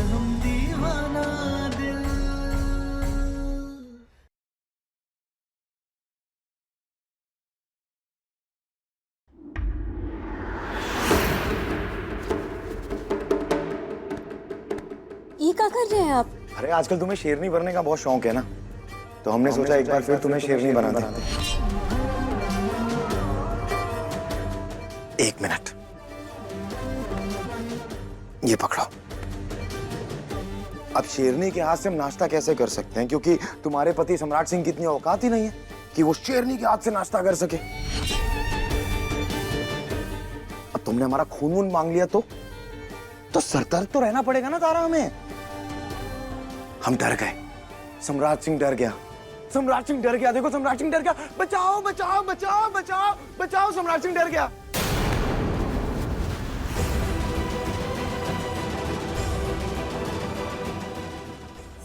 हम दीवाना दिल। ये क्या कर रहे हैं आप? अरे आजकल तुम्हें शेरनी बनने का बहुत शौक है ना, तो हमने सोचा एक बार फिर तुम्हें शेरनी बना दें। एक मिनट, ये पकड़ो। अब शेरनी के हाथ से हम नाश्ता कैसे कर सकते हैं, क्योंकि तुम्हारे पति सम्राट सिंह की इतनी औकात ही नहीं है कि वो शेरनी के हाथ से नाश्ता कर सके। अब तुमने हमारा खून वून मांग लिया तो सरदर्द तो रहना पड़ेगा ना तारा हमें। हम डर गए, सम्राट सिंह डर गया, सम्राट सिंह डर गया। देखो सम्राट सिंह डर गया। बचाओ बचाओ बचाओ बचाओ बचाओ, सम्राट सिंह डर गया।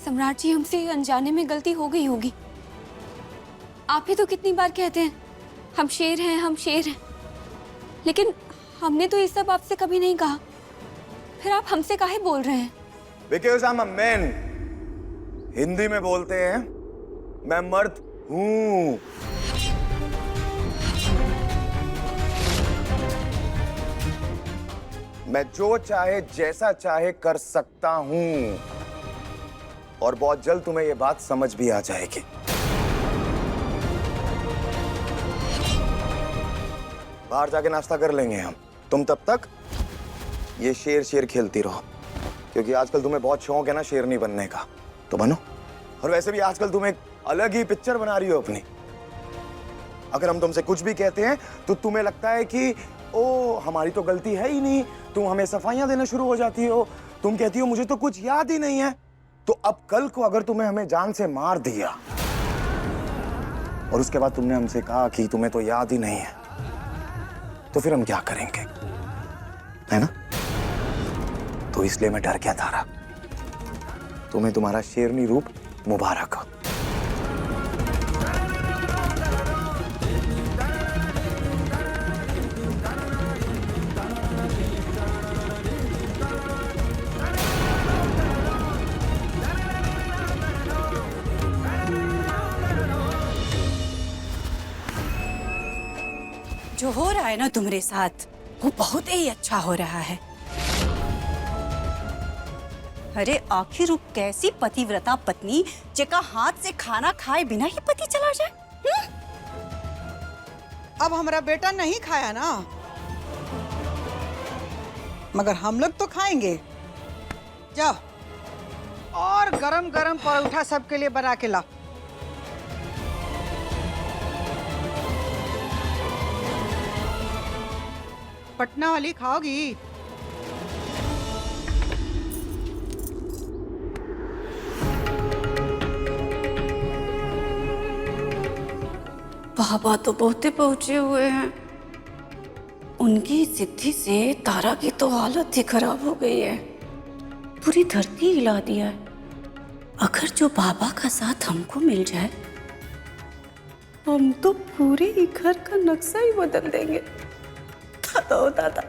सम्राट जी, हमसे अनजाने में गलती हो गई होगी। आप ही तो कितनी बार कहते हैं हम शेर हैं, हम शेर हैं, लेकिन हमने तो ये सब आपसे कभी नहीं कहा। फिर आप हमसे काहे बोल रहे हैं? Because I'm a man। Hindi में बोलते हैं मैं मर्द हूं। मैं जो चाहे जैसा चाहे कर सकता हूं, और बहुत जल्द तुम्हें यह बात समझ भी आ जाएगी। बाहर जाके नाश्ता कर लेंगे हम। तुम तब तक ये शेर शेर खेलती रहो, क्योंकि आजकल तुम्हें बहुत शौक है ना शेरनी बनने का, तो बनो। और वैसे भी आजकल तुम एक अलग ही पिक्चर बना रही हो अपनी। अगर हम तुमसे कुछ भी कहते हैं तो तुम्हें लगता है कि ओ हमारी तो गलती है ही नहीं, तुम हमें सफाइयां देना शुरू हो जाती हो। तुम कहती हो मुझे तो कुछ याद ही नहीं है। तो अब कल को अगर तुम्हें हमें जान से मार दिया और उसके बाद तुमने हमसे कहा कि तुम्हें तो याद ही नहीं है, तो फिर हम क्या करेंगे, है ना? तो इसलिए मैं डर गया तारा। तुम्हें तुम्हारा शेरनी रूप मुबारक हो। जो हो रहा है ना तुम्हारे साथ, वो बहुत ही अच्छा हो रहा है। अरे आखिर वो कैसी पतिव्रता पत्नी जेका हाथ से खाना खाए बिना ही पति चला जाए। अब हमारा बेटा नहीं खाया ना, मगर हम लोग तो खाएंगे। जाओ और गरम गरम परोठा सबके लिए बना के ला। पटना वाली खाओगी? बाबा तो बहुते पहुंचे हुए हैं। उनकी सिद्धि से तारा की तो हालत ही खराब हो गई है, पूरी धरती हिला दिया है। अगर जो बाबा का साथ हमको मिल जाए, हम तो पूरे ही घर का नक्शा ही बदल देंगे। दादा ओ दादा।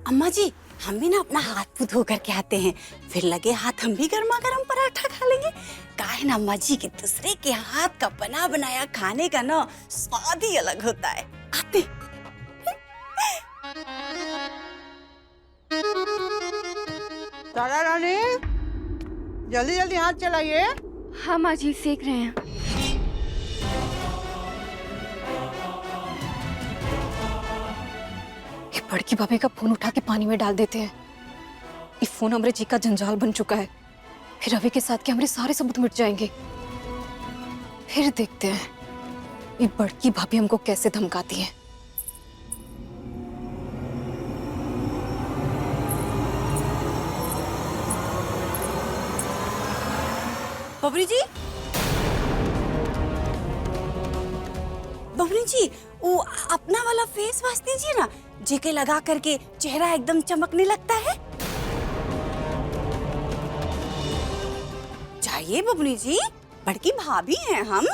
अम्मा जी, हम भी ना अपना हाथ धो करके आते हैं, फिर लगे हाथ हम भी गर्मा गर्म पराठा खा लेंगे। काहे ना अम्मा जी, कि दूसरे के हाथ का बना बनाया खाने का ना स्वाद ही अलग होता है। आते। तारा रानी, जल्दी जल्दी हाथ चलाइए। हाँ माँ जी, सेक रहे हैं। ये बड़की भाभी का फोन उठा के पानी में डाल देते हैं। ये फोन हमरे जी का जंजाल बन चुका है। फिर रवि के साथ के हमारे सारे सबूत मिट जाएंगे। फिर देखते हैं ये बड़की भाभी हमको कैसे धमकाती है। बबरी जी, बबरी जी, वो अपना वाला फेस वॉश दीजिए ना, जेके लगा करके चेहरा एकदम चमकने लगता है। चाहिए बबरी जी, बड़की भाभी हैं हम।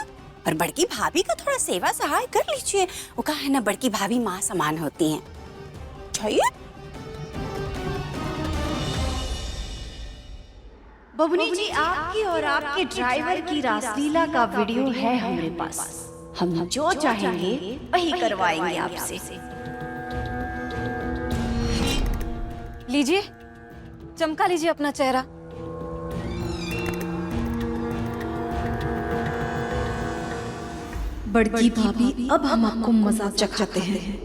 और बड़की भाभी का थोड़ा सेवा सहाय कर लीजिए। वो कहा है ना, बड़की भाभी माँ समान होती हैं। चाहिए बबनी जी, आपकी और आपके ड्राइवर की रासलीला का वीडियो है हमारे पास। हम जो चाहेंगे वही करवाएंगे आपसे। लीजिए, चमका लीजिए अपना चेहरा। बड़की भाभी, अब हम आपको मजाक चखाते हैं।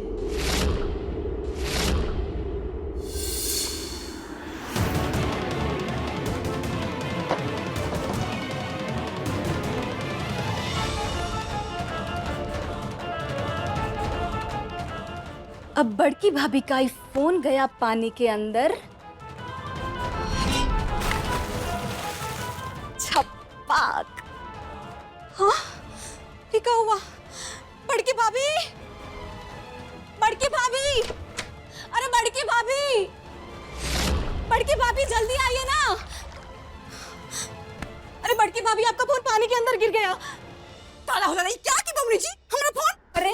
अब बड़की भाभी का फोन गया पानी के अंदर। छपाक। हाँ, ये क्या हुआ? बड़की भाभी, बड़की भाभी, अरे बड़की भाभी, बड़की भाभी जल्दी आइए ना। अरे बड़की भाभी, आपका फोन पानी के अंदर गिर गया। ताला होला नहीं क्या की बबनी जी, हमारा फोन? अरे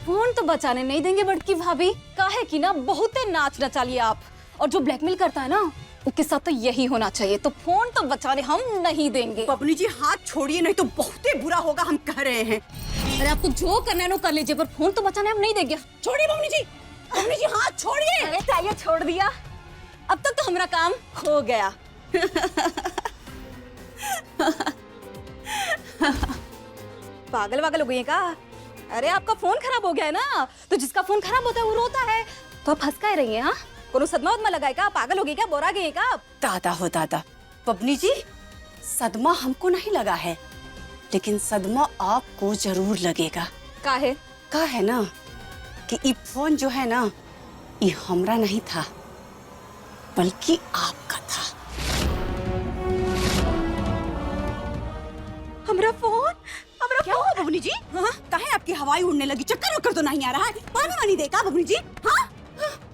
फोन तो बचाने नहीं देंगे बड़की भाभी। काहे कि ना बहुते नाच नचा लिए आप, और जो ब्लैकमेल करता है ना उसके साथ तो यही होना चाहिए। तो फोन तो बचाने हम नहीं देंगे। बबनी जी हाथ छोड़िए, नहीं तो बहुत ही बुरा होगा, हम कह रहे हैं। अरे आपको जो करना है वो कर लीजिए, पर फोन तो बचाने हम नहीं देंगे। छोड़िए बबनी जी, बबनी जी हाथ छोड़िए। अरे चाहिए छोड़ दिया, अब तक तो हमारा काम हो गया। पागल वागल हो गई है का? अरे आपका फोन खराब हो गया है ना, तो जिसका फोन खराब होता है वो रोता है। तो आप हंस का रही हैं? हाँ, कोनो सदमा उदमा लगाए का? पागल हो गई क्या? बोरा गई का? दादा हो दादा। बबनी जी, सदमा हमको नहीं लगा है, लेकिन सदमा आपको जरूर लगेगा। काहे? का है ना कि ये फोन जो है ना, ये हमरा नहीं था, बल्कि आपका था। हमारा फोन? हमारा क्या हुआ बबनी जी? हाँ? काहे आपकी हवाई उड़ने लगी? चक्कर वक्कर तो नहीं आ रहा है? पानी वानी देखा बबनी जी? हाँ?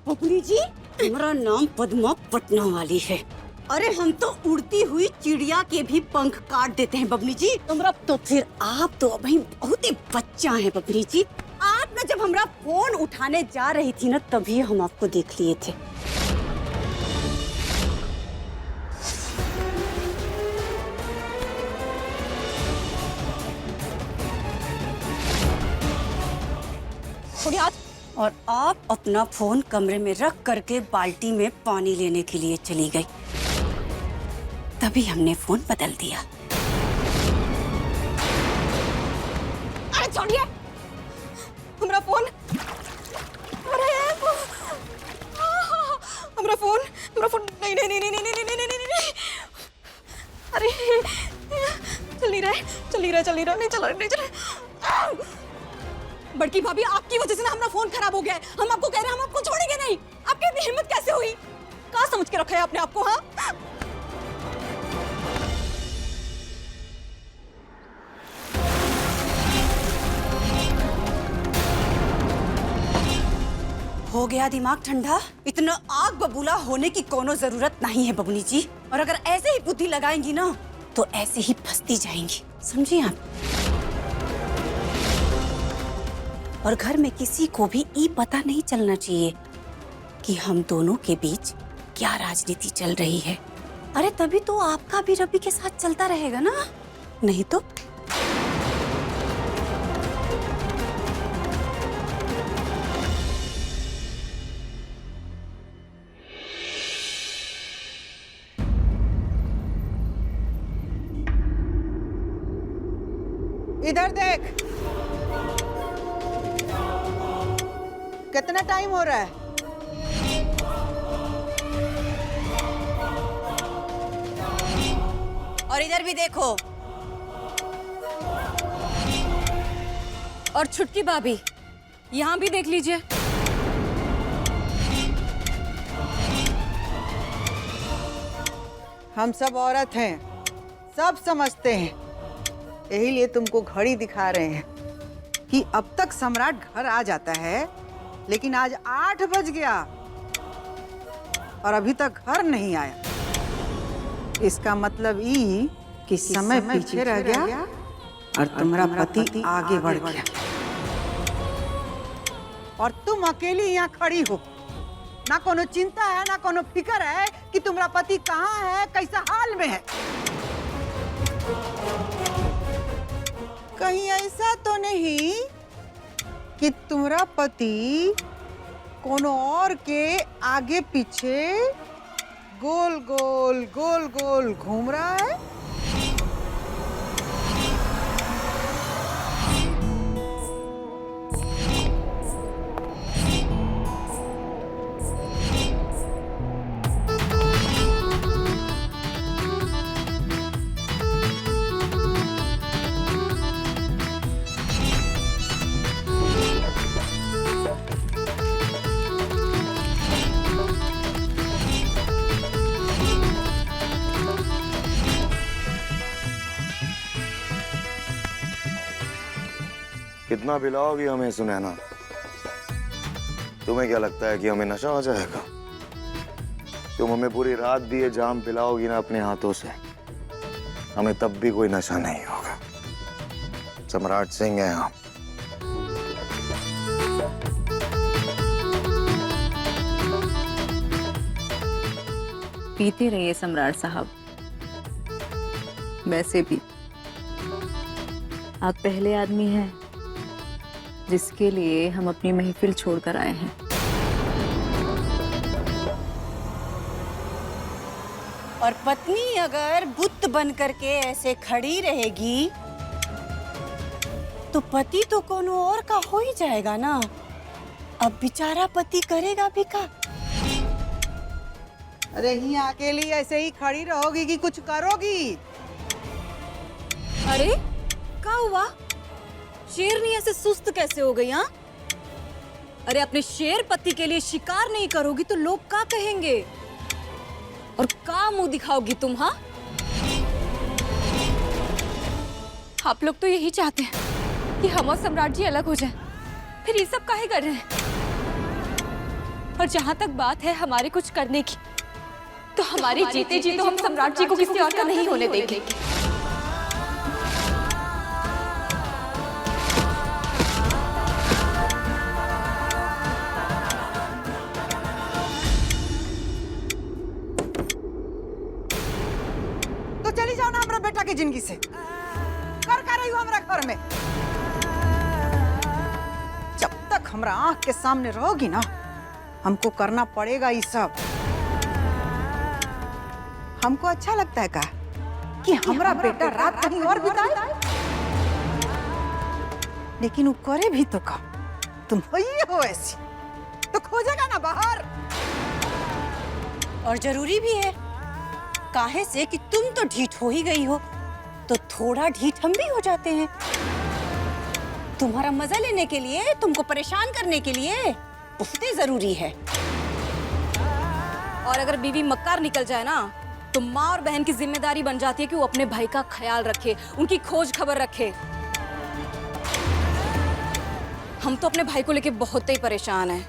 बबनी जी, मेरा नाम पद्मा पटना वाली है। अरे हम तो उड़ती हुई चिड़िया के भी पंख काट देते हैं बबनी जी। हमरा तो फिर आप तो अभी बहुत ही बच्चा है बबनी जी। आप ना जब हमरा फोन उठाने जा रही थी ना, तभी हम आपको देख लिए थे। और आप अपना फोन कमरे में रख करके बाल्टी में पानी लेने के लिए चली गई, तभी हमने फोन बदल दिया। अरे छोड़िए हमारा फोन। अरे हमारा फोन नहीं नहीं नहीं नहीं नहीं नहीं नहीं नहीं नहीं। अरे चल नहीं रहा नहीं चल रहा। बड़की भाभी, आपकी वजह से ना हमारा फोन खराब हो गया है। हम आपको कह रहे हैं, हम आपको छोड़ेंगे नहीं। आपकी इतनी हिम्मत कैसे हुई? कहाँ समझ के रखा है आपने आपको? हाँ, हो गया दिमाग ठंडा। इतना आग बबूला होने की कोनो जरूरत नहीं है बबनी जी। और अगर ऐसे ही बुद्धि लगाएंगी ना, तो ऐसे ही फंसती जाएंगी, समझिए आप। और घर में किसी को भी ये पता नहीं चलना चाहिए कि हम दोनों के बीच क्या राजनीति चल रही है। अरे तभी तो आपका भी रवि के साथ चलता रहेगा ना, नहीं तो। इधर देख, कितना टाइम हो रहा है? और इधर भी देखो। और छुटकी भाभी, यहाँ भी देख लीजिए। हम सब औरत हैं, सब समझते हैं। यही लिए तुमको घड़ी दिखा रहे हैं कि अब तक सम्राट घर आ जाता है, लेकिन आज 8 बज गया और अभी तक घर नहीं आया। इसका मतलब ये कि समय पीछे रह गया और तुम्हारा पति आगे बढ़ गया और तुम अकेली यहाँ खड़ी हो। ना कोनो चिंता है, ना कोनो फिक्र है कि तुम्हारा पति कहाँ है, कैसा हाल में है। कहीं ऐसा तो नहीं कि तुम्हारा पति कोनो और के आगे पीछे गोल गोल गोल गोल घूम रहा है? कितना पिलाओगी हमें सुनैना? तुम्हें क्या लगता है कि हमें नशा आ जाएगा? तुम हमें पूरी रात भी ये जाम पिलाओगी ना अपने हाथों से, हमें तब भी कोई नशा नहीं होगा। सम्राट सिंह है हम। पीते रहिए सम्राट साहब। वैसे भी आप पहले आदमी हैं जिसके लिए हम अपनी महफिल छोड़कर आए हैं। और पत्नी अगर बुत बन करके ऐसे खड़ी रहेगी तो पति तो कोनो और का हो ही जाएगा ना। अब बेचारा पति करेगा भी का? अरे यहाँ अकेली ऐसे ही खड़ी रहोगी कि कुछ करोगी? अरे क्या हुआ? शेरनी ऐसे सुस्त कैसे हो गई? हाँ, अरे अपने शेर पति के लिए शिकार नहीं करोगी तो लोग क्या कहेंगे? और क्या मुंह दिखाओगी तुम? हाँ, आप लोग तो यही चाहते हैं कि हम और सम्राट जी अलग हो जाएं। फिर ये सब काहे कर रहे हैं? और जहां तक बात है हमारे कुछ करने की, तो हमारे जीते जी तो हम सम्राट जी को किसी और का नहीं होने देंगे। तो चली जाओ ना हमारा बेटा की जिंदगी से। कर रही हो हमारा घर में। जब तक हमारा आंख के सामने रहोगी ना, हमको करना पड़ेगा ये सब। हमको अच्छा लगता है का कि हमारा बेटा रात कहीं और बिताए, लेकिन वो करे भी तो का? तुम ही हो ऐसी, तो खोजेगा ना बाहर। और जरूरी भी है, काहे से कि तुम तो ढीठ हो ही गई हो, तो थोड़ा ढीठ हम भी हो जाते हैं। तुम्हारा मजा लेने के लिए, तुमको परेशान करने के लिए बहुत ही जरूरी है। और अगर बीवी मक्कार निकल जाए ना, तो माँ और बहन की जिम्मेदारी बन जाती है कि वो अपने भाई का ख्याल रखे, उनकी खोज खबर रखे। हम तो अपने भाई को लेके बहुत ही परेशान हैं।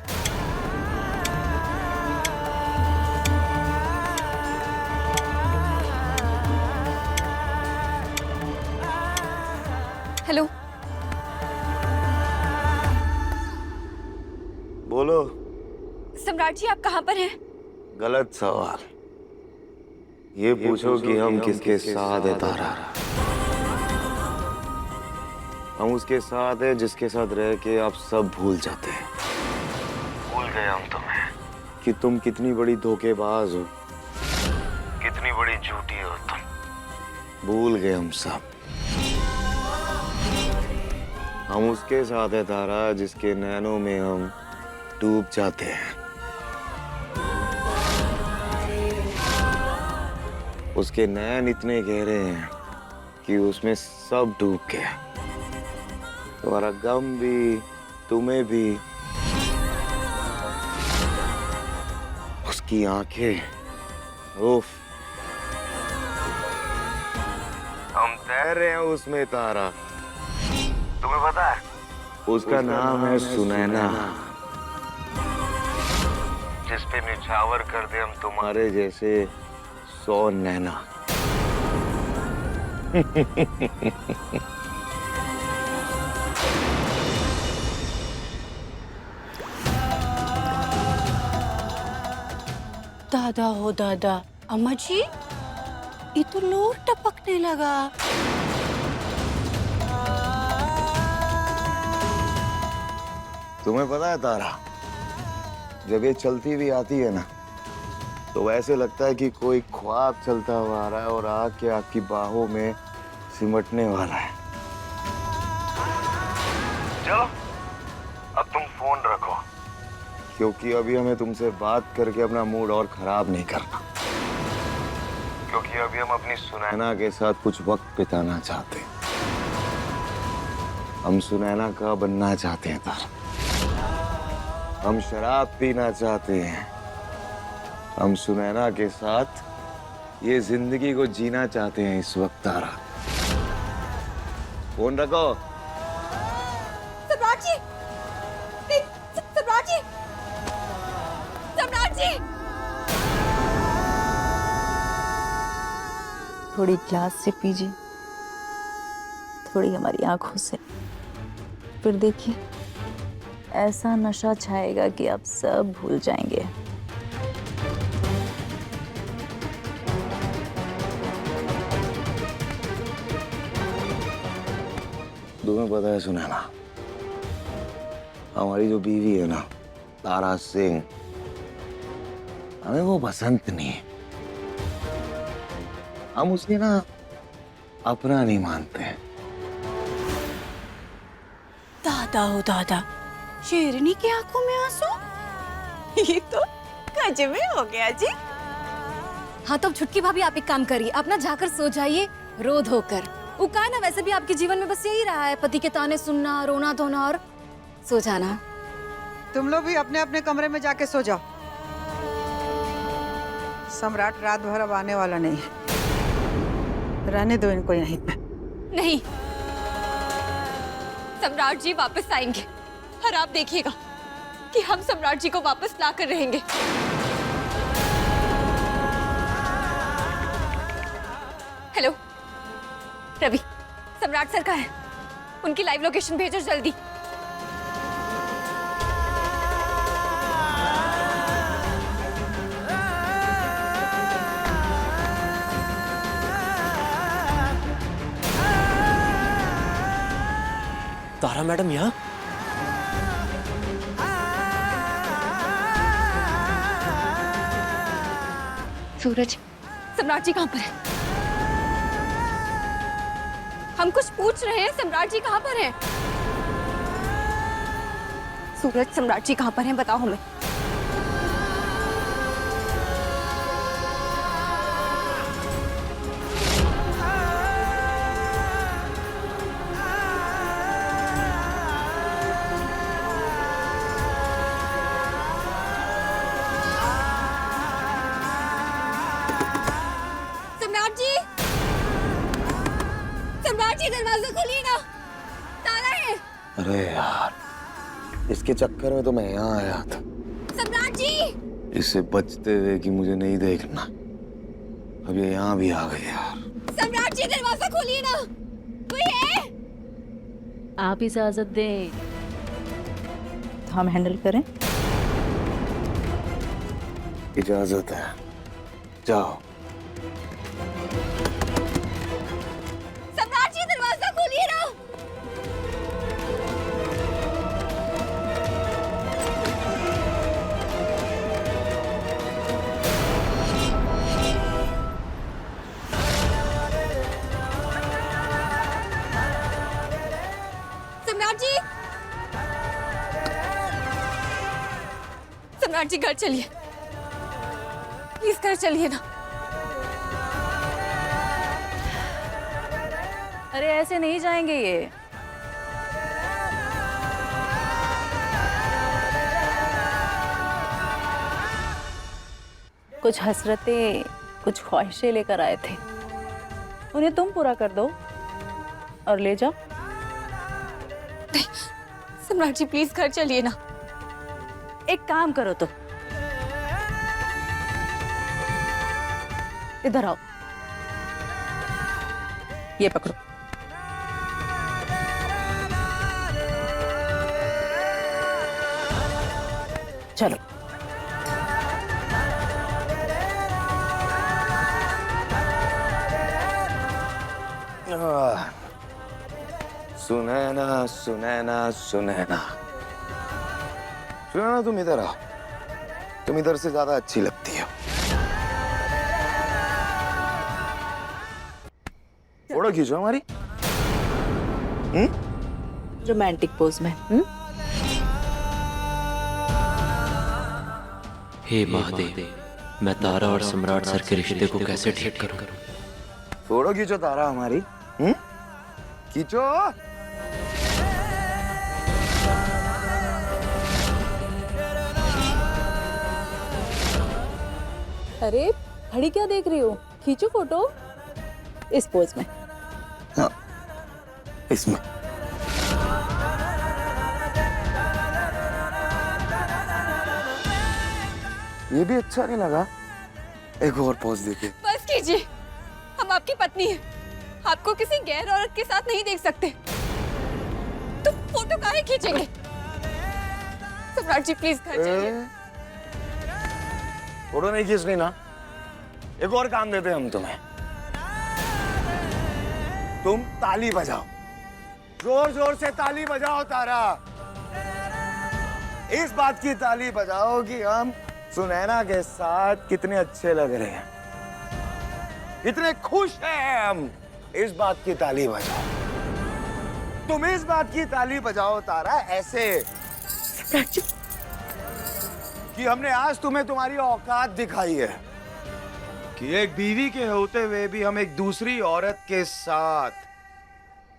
हेलो, बोलो। सम्राट जी आप कहाँ पर हैं? गलत सवाल। ये पूछो कि हम किसके साथ है तारा। हम उसके साथ है जिसके साथ रह के आप सब भूल जाते हैं। भूल गए हम तुम्हें कि तुम कितनी बड़ी धोखेबाज हो, कितनी बड़ी झूठी हो तुम। भूल गए हम सब। हम उसके साथ है तारा जिसके नैनों में हम डूब जाते हैं। उसके नैन इतने गहरे हैं कि उसमें सब डूब गया। तुम्हारा गम भी, तुम्हें भी। उसकी आंखें, उफ। हम तैर रहे हैं उसमें तारा। तुम्हें पता है उसका नाम है सुनैना, जिस पे निछावर कर दे हम तुम्हारे जैसे 100 नैना। दादा हो दादा, अम्मा जी ये तो लोर टपकने लगा। तुम्हें पता है तारा, जब ये चलती भी आती है ना तो वैसे लगता है कि कोई ख्वाब चलता हुआ आ रहा है और आके आपकी बाहों में सिमटने वाला है। चलो अब तुम फोन रखो, क्योंकि अभी हमें तुमसे बात करके अपना मूड और खराब नहीं करना, क्योंकि अभी हम अपनी सुनैना के साथ कुछ वक्त बिताना चाहते हैं। हम सुनैना का बनना चाहते हैं तारा, हम शराब पीना चाहते हैं, हम सुनैना के साथ ये जिंदगी को जीना चाहते हैं इस वक्त तारा। फोन रखो। सम्राट जी, सम्राट जी, सम्राट जी। थोड़ी ग्लास से पीजिए, थोड़ी हमारी आंखों से, फिर देखिए ऐसा नशा छाएगा कि आप सब भूल जाएंगे। तुम्हें पता है सुनैना, हमारी जो बीवी है ना तारा सिंह, हमें वो पसंद नहीं है। हम उसे ना अपना नहीं मानते हैं। दादा हो दादा, शेरनी की आंखों में आंसू, ये तो गजब हो गया जी। हाँ तो छुटकी भाभी आप एक काम करिए, आप ना जाकर सो जाइए रो धोकर। वो का है ना, वैसे भी आपके जीवन में बस यही रहा है, पति के ताने सुनना, रोना धोना और सो जाना। तुम लोग भी अपने अपने कमरे में जाके सो जाओ। सम्राट रात भर अब आने वाला नहीं है, रहने दो इनको यहीं पे। नहीं, सम्राट जी वापस आएंगे और आप देखिएगा कि हम सम्राट जी को वापस लाकर रहेंगे। हेलो रवि, सम्राट सर कहाँ है? उनकी लाइव लोकेशन भेजो जल्दी। तारा मैडम यहाँ? सूरज, सम्राट जी कहाँ पर है? हम कुछ पूछ रहे हैं, सम्राट जी कहाँ पर हैं? सूरज, सम्राट जी कहाँ पर हैं बताओ हमें। सम्राट जी, सम्राट जी दरवाजा खोलिए ना, ताला है। अरे यार, इसके चक्कर में तो मैं यहाँ आया था। सम्राट जी, इससे बचते हुए कि मुझे नहीं देखना, अब ये यहाँ भी आ गए यार। सम्राट जी दरवाजा खोलिए ना, कोई है? आप इजाजत दें तो हम हैंडल करें। इजाजत है, जाओ। सम्राट जी दरवाजा खोलिए ना। सम्राट जी, सम्राट जी घर चलिए, प्लीज घर चलिए ना। अरे ऐसे नहीं जाएंगे ये। कुछ हसरतें, कुछ ख्वाहिशें लेकर आए थे, उन्हें तुम पूरा कर दो और ले जाओ। सम्राट जी प्लीज घर चलिए ना। एक काम करो तो इधर आओ, ये पकड़ो। चलो। सुनैना सुनैना सुनैना सुनैना, तुम इधर आओ। तुम इधर से ज्यादा अच्छी लगती हो। फोटो खींचो हमारी। रोमांटिक पोज में। हे महादेव, मैं तारा और सम्राट सर के रिश्ते को कैसे ठीक करूं? फोटो खींचो तारा हमारी। खींचो। अरे घड़ी क्या देख रही हो? खींचो फोटो इस पोज में। हाँ, इसमें। ये भी अच्छा नहीं लगा। एक और पोज देखिए। बस कीजिए, हम आपकी पत्नी हैं। आपको किसी गैर औरत के साथ नहीं देख सकते। तो फोटो काहे खींचेंगे? सम्राट जी प्लीज घर जाइए। फोटो नहीं खींचनी ना, एक और काम देते हैं हम तुम्हें। तुम ताली बजाओ, जोर जोर से ताली बजाओ तारा। इस बात की ताली बजाओ कि हम सुनैना के साथ कितने अच्छे लग रहे हैं, कितने खुश हैं हम। इस बात की ताली बजाओ। तुम इस बात की ताली बजाओ तारा ऐसे कि हमने आज तुम्हें तुम्हारी औकात दिखाई है, कि एक बीवी के होते हुए भी हम एक दूसरी औरत के साथ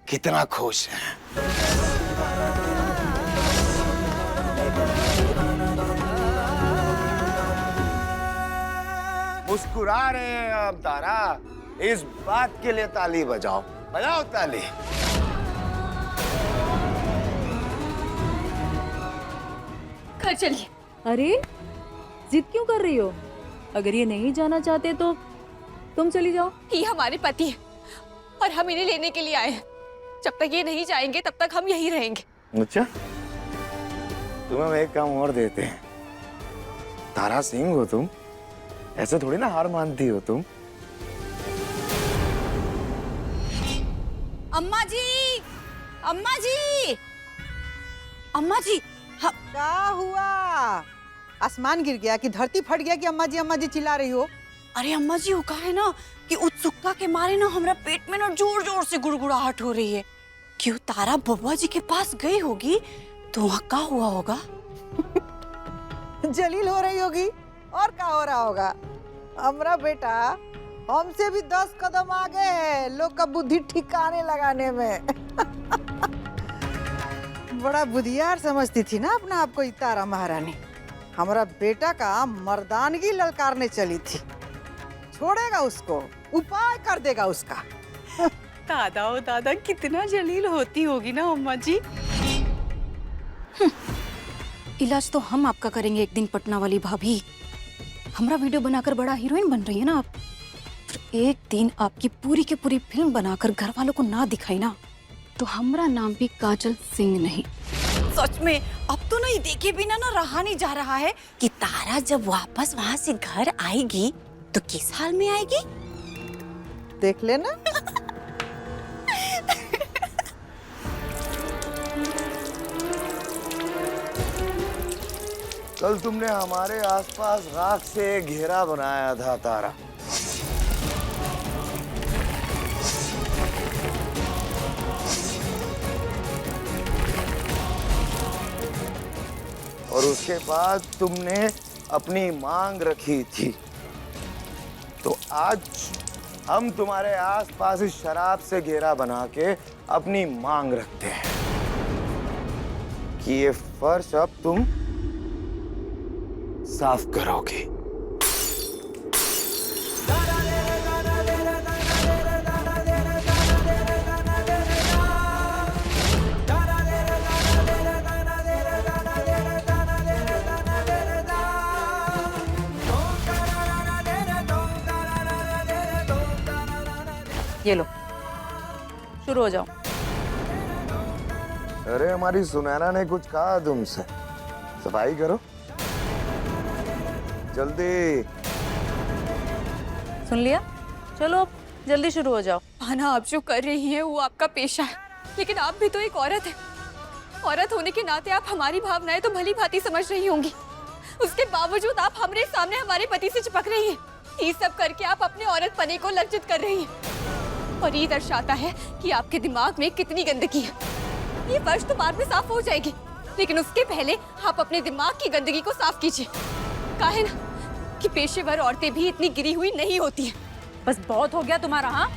कितना खुश हैं। मुस्कुरा रहे हैं अब तारा। इस बात के लिए ताली बजाओ, बजाओ ताली। घर चलिए। अरे जिद क्यों कर रही हो? अगर ये नहीं जाना चाहते तो तुम चली जाओ। ये हमारे पति है और हम इन्हें लेने के लिए आए हैं। जब तक ये नहीं जाएंगे तब तक हम यहीं रहेंगे। अच्छा, तुम्हें हम एक काम और देते हैं। तारा सिंह हो तुम, ऐसे थोड़ी ना हार मानती हो तुम। अम्मा जी, अम्मा जी, अम्मा जी। क्या हुआ? आसमान गिर गया कि धरती फट गया कि अम्मा जी चिल्ला रही हो? अरे अम्मा जी, वो कहा है ना कि उत्सुकता के मारे ना हमारा पेट में ना जोर जोर से गुड़गुड़ाहट हो रही है। क्यों तारा बब्बा जी के पास गई होगी तो वहाँ क्या हुआ होगा? जलील हो रही होगी और क्या हो रहा होगा। हमारा बेटा हमसे भी 10 कदम आगे है लोग का बुद्धि ठिकाने लगाने में। बड़ा बुद्धियार समझती थी ना अपना आपको तारा महारानी। हमारा बेटा का मर्दानगी ललकारने चली थी। छोड़ेगा उसको, उपाय कर देगा उसका। दादा ओ दादा, कितना जलील होती होगी ना अम्मा जी। इलाज तो हम आपका करेंगे एक दिन, पटना वाली भाभी। हमारा वीडियो बनाकर बड़ा हीरोइन बन रही है ना आप। फिर एक दिन आपकी पूरी की पूरी फिल्म बनाकर घर वालों को ना दिखाई ना, तो हमारा नाम भी काजल सिंह नहीं। सच में अब तो नहीं देखे बिना ना रहा नहीं जा रहा है कि तारा जब वापस वहाँ से घर आएगी तो किस हाल में आएगी। देख लेना। कल तुमने हमारे आसपास राख से घेरा बनाया था तारा। और उसके बाद तुमने अपनी मांग रखी थी। तो आज हम तुम्हारे आसपास इस शराब से घेरा बना के अपनी मांग रखते हैं कि ये फर्श अब तुम साफ करोगे। ये लो, शुरू हो जाओ। अरे हमारी सुनैना ने कुछ कहा तुमसे, सफाई करो जल्दी। सुन लिया? चलो जल्दी शुरू हो जाओ। भाना आप जो कर रही हैं वो आपका पेशा है, लेकिन आप भी तो एक औरत है। औरत होने के नाते आप हमारी भावनाएं तो भली भांति समझ रही होंगी, उसके बावजूद आप हमारे सामने हमारे पति से चिपक रही हैं। ये सब करके आप अपने औरत पने को लज्जित कर रही हैं और ये दर्शाता है कि आपके दिमाग में कितनी गंदगी है। ये फर्श तो बाद में साफ हो जाएगी, लेकिन उसके पहले आप अपने दिमाग की गंदगी को साफ कीजिए। काहे ना कि पेशेवर औरतें भी इतनी गिरी हुई नहीं होती हैं। बस बहुत हो गया तुम्हारा। हाँ,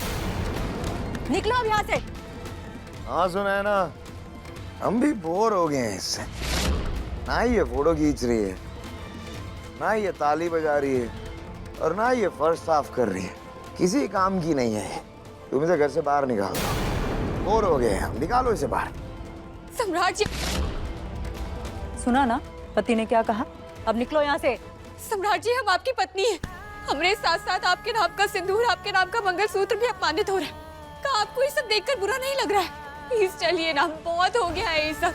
निकलो अब यहाँ से। हाँ सुना है ना, हम भी बोर हो गए हैं इससे। ना ये फोटो खींच रही है, ना ये ताली बजा रही है, और ना ये फर्श साफ कर रही है। किसी काम की नहीं है। तुम इसे घर से बाहर निकाल दो। बोर हो गए हैं हम, निकालो इसे बाहर। सम्राट जी, सुना ना पति ने क्या कहा? अब निकलो यहाँ से। सम्राट जी, हम आपकी पत्नी हैं। हमारे साथ साथ आपके नाम का सिंदूर, आपके नाम का मंगलसूत्र भी अपमानित हो रहा है। क्या आपको ये सब देखकर बुरा नहीं लग रहा है? प्लीज चलिए ना, बहुत हो गया है ये सब।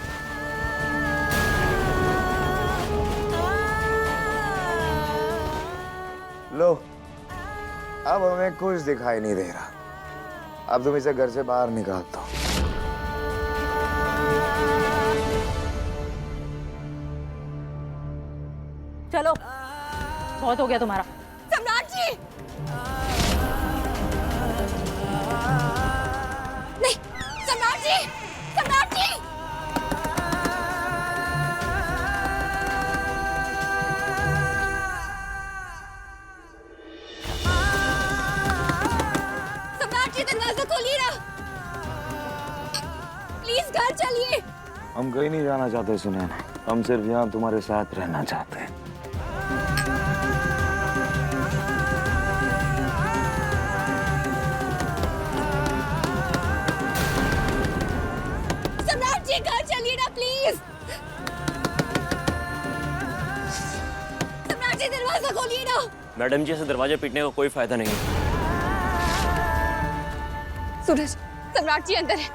लो, अब हमें कुछ दिखाई नहीं दे रहा। अब तुम इसे घर से बाहर निकाल दो। चलो, बहुत हो गया तुम्हारा। सम्राट जी, नहीं, सम्राट जी, सम्राट जी। सम्राट जी, दरवाजा खोलिए ना, प्लीज घर चलिए। हम कहीं नहीं जाना चाहते सुनैना, हम सिर्फ यहाँ तुम्हारे साथ रहना चाहते हैं। सम्राट जी, घर चलिए ना प्लीज। सम्राट जी, दरवाजा खोलिए ना। मैडम जी, ऐसे दरवाजा पीटने का कोई फायदा नहीं है। सूरज, सम्राट जी अंदर है,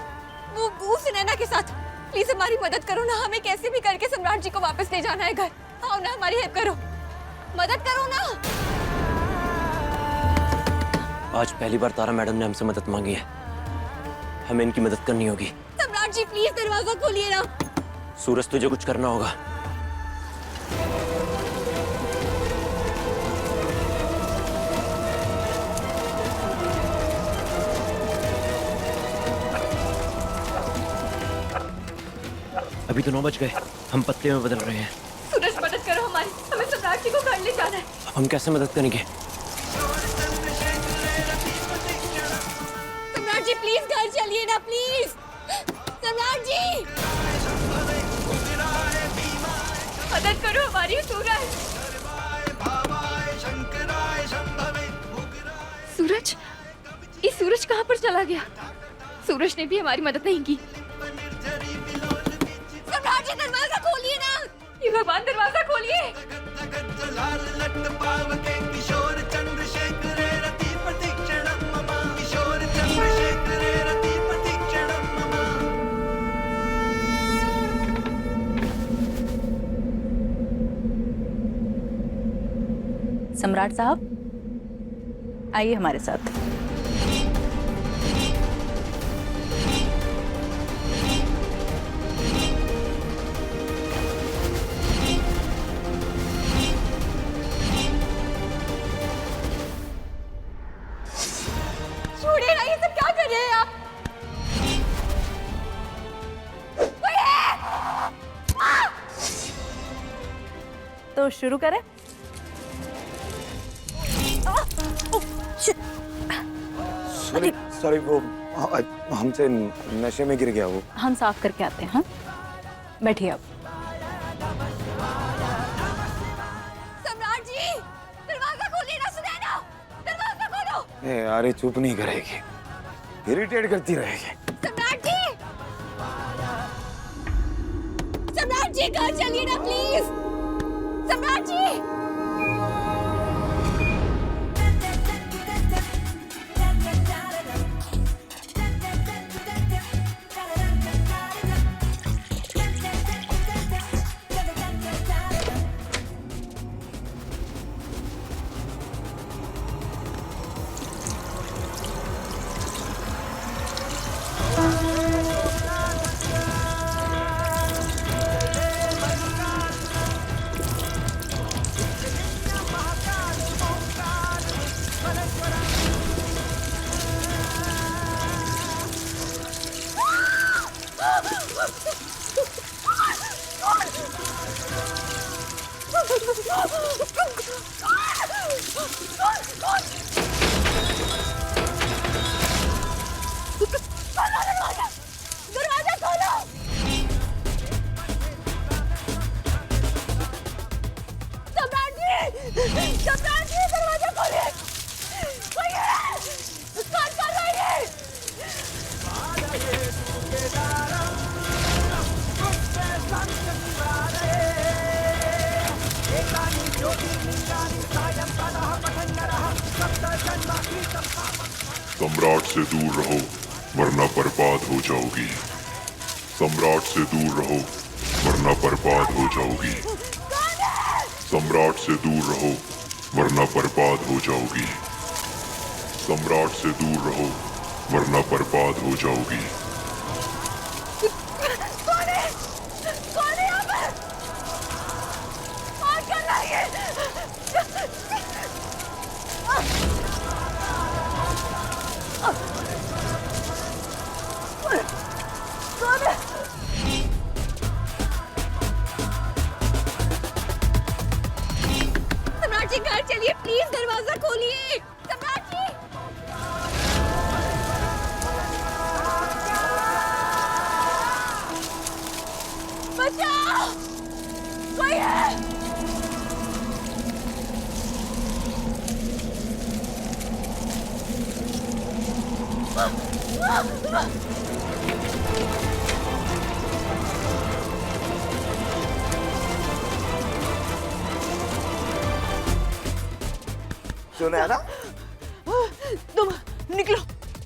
वो सुनैना के साथ। प्लीज हमारी मदद करो ना, हमें कैसे भी करके सम्राट जी को वापस ले जाना है घर। आओ ना, हमारी हेल्प करो, मदद करो ना। आज पहली बार तारा मैडम ने हमसे मदद मांगी है, हमें इनकी मदद करनी होगी। सम्राट जी, प्लीज दरवाजा खोलिए ना। सूरज, तुझे कुछ करना होगा। अभी तो 9 बज गए, हम पत्ते में बदल रहे हैं। सूरज, मदद करो हमारी, हमें सम्राट जी को घर ले जाना है। अब हम कैसे मदद करेंगे? सम्राट जी, प्लीज घर चलिए ना, प्लीज। सम्राट जी, मदद करो हमारी। सूरज, ये सूरज कहाँ पर चला गया? सूरज ने भी हमारी मदद नहीं की। सम्राट जी, दरवाजा खोलिए ना। ये भगवान, दरवाजा खोलिए। सम्राट साहब, आइए हमारे साथ। छोड़िए ना, ये सब क्या कर रहे हैं आप? कोई है? तो शुरू करें? सॉरी, वो हमसे नशे में गिर गया वो। हम साफ करके आते हैं। हाँ, बैठिए आप। सम्राट जी, दरवाजा खोलिए ना। सुनैना, दरवाजा खोलो। यार, ये चुप नहीं करेगी, इरिटेट करती रहेगी। सम्राट जी, सम्राट जी, घर चलिए ना प्लीज। सम्राट जी, सम्राट से दूर रहो वरना बर्बाद हो जाओगी। सम्राट से दूर रहो वरना बर्बाद हो जाओगी। सम्राट से दूर रहो वरना बर्बाद हो जाओगी। सम्राट से दूर रहो वरना बर्बाद हो जाओगी। सम्राट जी घर चलिए प्लीज, दरवाजा खोलिए। सम्राट जी बचाओ, कोई है? सुना है ना? तुम निकलो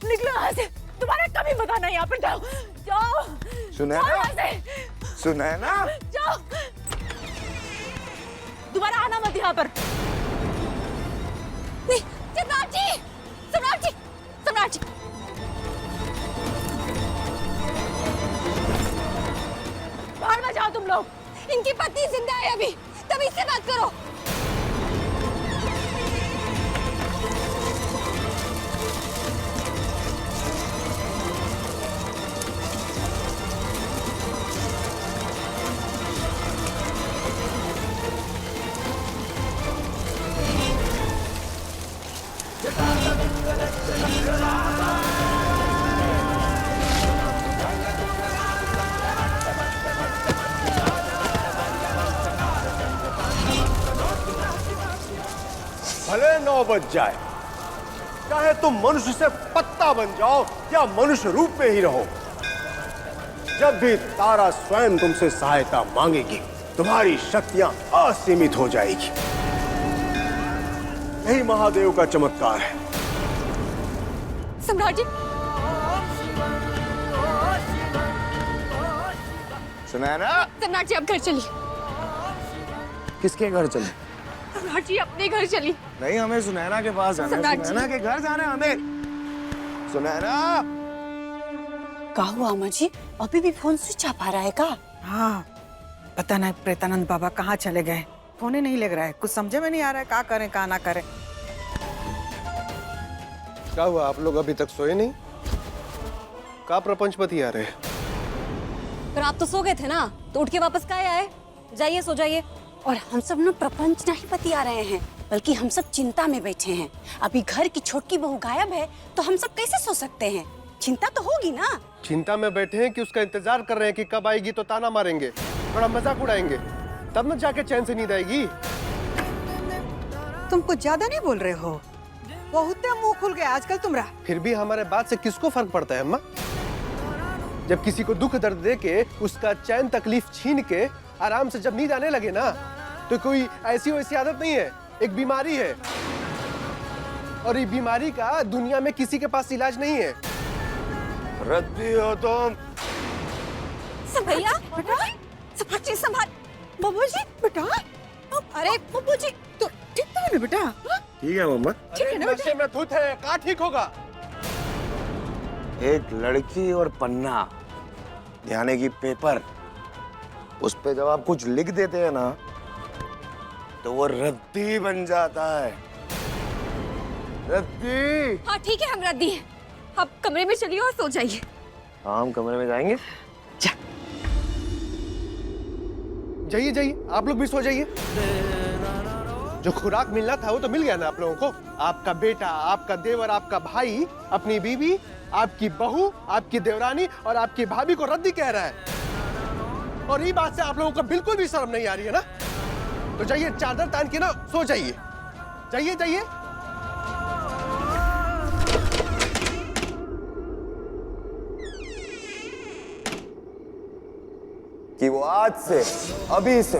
निकलो यहाँ से, तुम्हारा कभी बताना, यहाँ पर जाओ जाओ सुना है ना? सुना है ना? जाओ, दोबारा आना मत यहाँ पर। सम्राट जी, सम्राट जी, सम्राट जी, बाहर में जाओ तुम लोग। इनकी पत्नी जिंदा है अभी, तभी से बात करो। भले 9 बज जाए, चाहे तुम मनुष्य से पत्ता बन जाओ या मनुष्य रूप में ही रहो, जब भी तारा स्वयं तुमसे सहायता मांगेगी तुम्हारी शक्तियां असीमित हो जाएगी। यही महादेव का चमत्कार है। सम्राट जी, सुना है ना? सम्राट जी आप घर चलिए। किसके घर चले? सम्राट जी अपने घर चलिए। नहीं, हमें सुनैना के पास जाना है। सम्राट जी। सुनैना के घर जाना है हमें। सुनैना, का हुआ अम्मा जी, अभी भी फोन स्विच ऑफ आ रहा है का? हाँ, पता नहीं प्रेतानंद बाबा कहाँ चले गए, फोन ही नहीं लग रहा है। कुछ समझे में नहीं आ रहा है, क्या करें क्या ना करें। क्या हुआ, आप लोग अभी तक सोए नहीं? का प्रपंचपति आ रहे हैं? पर आप तो सो गए थे ना, तो उठ के वापस काहे आए? जाइए सो जाइए। और हम सब न प्रपंच नहीं बतिया रहे हैं, बल्कि हम सब चिंता में बैठे हैं। अभी घर की छोटकी बहू गायब है, तो हम सब कैसे सो सकते हैं? चिंता तो होगी ना। चिंता में बैठे हैं कि उसका इंतजार कर रहे हैं कि कब आएगी तो ताना मारेंगे, थोड़ा मजाक उड़ाएंगे, तब न जाके चैन से नींद आएगी। तुम कुछ ज्यादा नहीं बोल रहे हो, बहुत मुंह खुल गया आजकल तुम्हारा। फिर भी हमारे बात से किसको फर्क पड़ता है अम्मा? जब किसी को दुख दर्द दे के उसका चैन तकलीफ छीन के आराम से जब नींद आने लगे ना, तो कोई ऐसी वैसी आदत नहीं है, एक बीमारी है। और ये बीमारी का दुनिया में किसी के पास इलाज नहीं है। रद्दी हो तुम। भैया, बेटा, सम्राट जी संभाल। बब्बू जी, बेटा, अरे बब्बू जी, तो ठीक तो है ना बेटा? ठीक है मम्मा। ठीक है ना बेटा? नशे में धुत है, कहाँ ठीक होगा? एक लड़की और पन्ना, यानी कि पेपर, उस पे जब आप कुछ लिख देते हैं ना, तो वो रद्दी बन जाता है। रद्दी। हाँ ठीक है, हम रद्दी हैं। आप कमरे में चलिए और सो जाइए। हाँ, हम कमरे में जाएंगे। जाइए जाइए, आप लोग भी सो जाइए। जो खुराक मिलना था वो तो मिल गया ना आप लोगों को। आपका बेटा, आपका देवर, आपका भाई अपनी बीवी, आपकी बहू, आपकी देवरानी और आपकी भाभी को रद्दी कह रहा है। और ये बात से आप लोगों को बिल्कुल भी शर्म नहीं आ रही है ना? तो जाइए, चादर तान के ना सो जाइए। जाइए जाइए। कि वो आज से, अभी से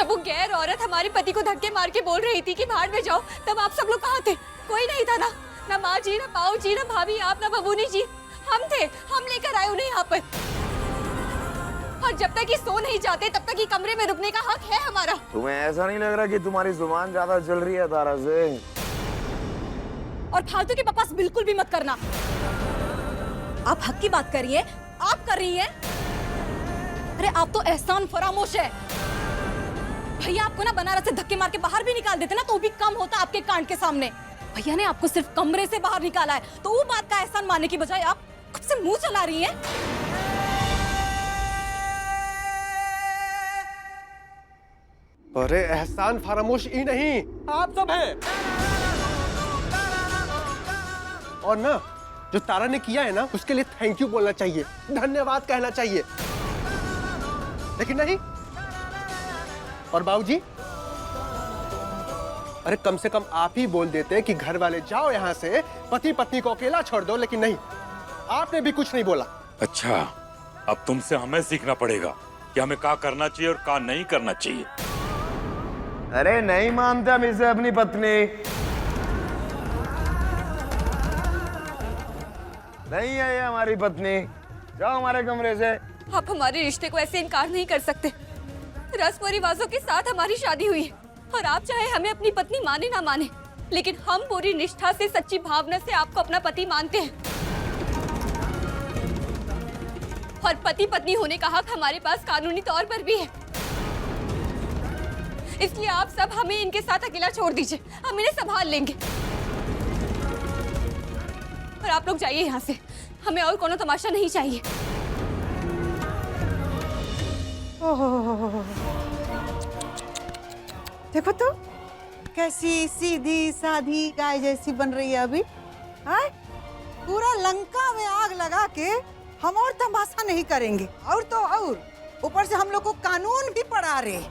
जब वो गैर औरत हमारे पति को धक्के मार के बोल रही थी कि भाड़ में जाओ, तब आप सब लोग कहाँ थे? कोई नहीं था ना माँ जी, ना पाऊ जी, ना भाभी, आप, ना बबूनी जी। हम थे, हम लेकर आए उन्हें यहाँ पर। और जब तक ये सो नहीं जाते तब तक ये कमरे में रुकने का हक है हमारा। तुम्हें ऐसा नहीं लग रहा कि तुम्हारी जुबान ज्यादा चल रही है तारा से? और फालतू की बकवास बिल्कुल भी मत करना। आप हक की बात करिए, आप कर रही हैं। अरे आप तो एहसान फरामोश है। भैया आपको ना बनारस से धक्के मार के बाहर भी निकाल देते ना तो भी कम होता आपके कांड के सामने। भैया ने आपको सिर्फ कमरे से बाहर निकाला है, तो वो बात का एहसान मानने की बजाय आप खुद से मुंह चला रही हैं। अरे एहसान फरामोश ही नहीं, आप सब हैं। और ना जो तारा ने किया है ना उसके लिए थैंक यू बोलना चाहिए, धन्यवाद कहना चाहिए, लेकिन नहीं। और बाबूजी, अरे कम से कम आप ही बोल देते कि घर वाले जाओ यहाँ से, पति पत्नी को अकेला छोड़ दो, लेकिन नहीं, आपने भी कुछ नहीं बोला। अच्छा, अब तुमसे हमें सीखना पड़ेगा कि हमें क्या करना चाहिए और क्या नहीं करना चाहिए। अरे नहीं मानते हम इसे अपनी पत्नी। नहीं है ये हमारी पत्नी। जाओ हमारे कमरे से। आप हमारे रिश्ते को ऐसे इनकार नहीं कर सकते। रस्म और रिवाजों के साथ हमारी शादी हुई है और आप चाहे हमें अपनी पत्नी माने ना माने, लेकिन हम पूरी निष्ठा से, सच्ची भावना से आपको अपना पति मानते हैं। और पति पत्नी होने का हक हमारे पास कानूनी तौर पर भी है। इसलिए आप सब हमें इनके साथ अकेला छोड़ दीजिए, हम इन्हें संभाल लेंगे। और आप लोग जाइए यहाँ से, हमें और कोनो तमाशा नहीं चाहिए। देखो तो कैसी सीधी साधी गाय जैसी बन रही है अभी। हाँ? पूरा लंका में आग लगा के हम और तमाशा नहीं करेंगे, और तो और ऊपर से हम लोग को कानून भी पढ़ा रहे।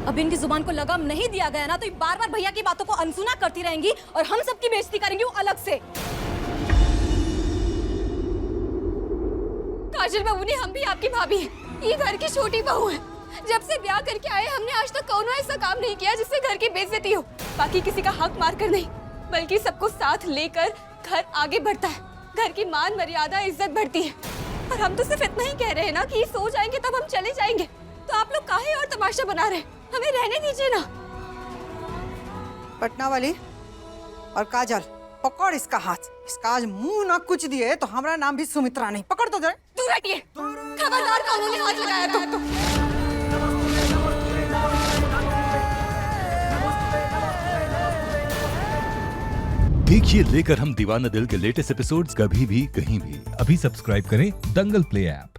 अब इनकी जुबान को लगाम नहीं दिया गया ना तो ये बार बार भैया की बातों को अनसुना करती रहेंगी और हम सबकी बेइज्जती करेंगी वो अलग से। काजल बबूनी, हम भी आपकी भाभी हैं, ये घर की छोटी बहू है। जब से ब्याह करके आए हमने आज तक कौनो ऐसा काम नहीं किया जिससे घर की बेइज्जती हो। बाकी किसी का हक मारकर नहीं, बल्कि सबको साथ लेकर घर आगे बढ़ता है। घर की मान मर्यादा इज्जत बढ़ती है। और हम तो सिर्फ इतना ही कह रहे हैं ना कि सो जाएंगे तब हम चले जाएंगे, तो आप लोग काहे और तमाशा बना रहे हैं? हमें रहने दीजिए ना। पटना वाली और काजल, पकड़ इसका हाथ। इसका आज मुंह ना कुछ दिए तो हमारा नाम भी सुमित्रा नहीं। पकड़ तो जरा। दूर हटिए, खबरदार कानून ने हाथ लगाया तो। देखिए लेकर हम दीवाना दिल के लेटेस्ट एपिसोड्स कभी भी कहीं भी। अभी सब्सक्राइब करें दंगल प्ले ऐप।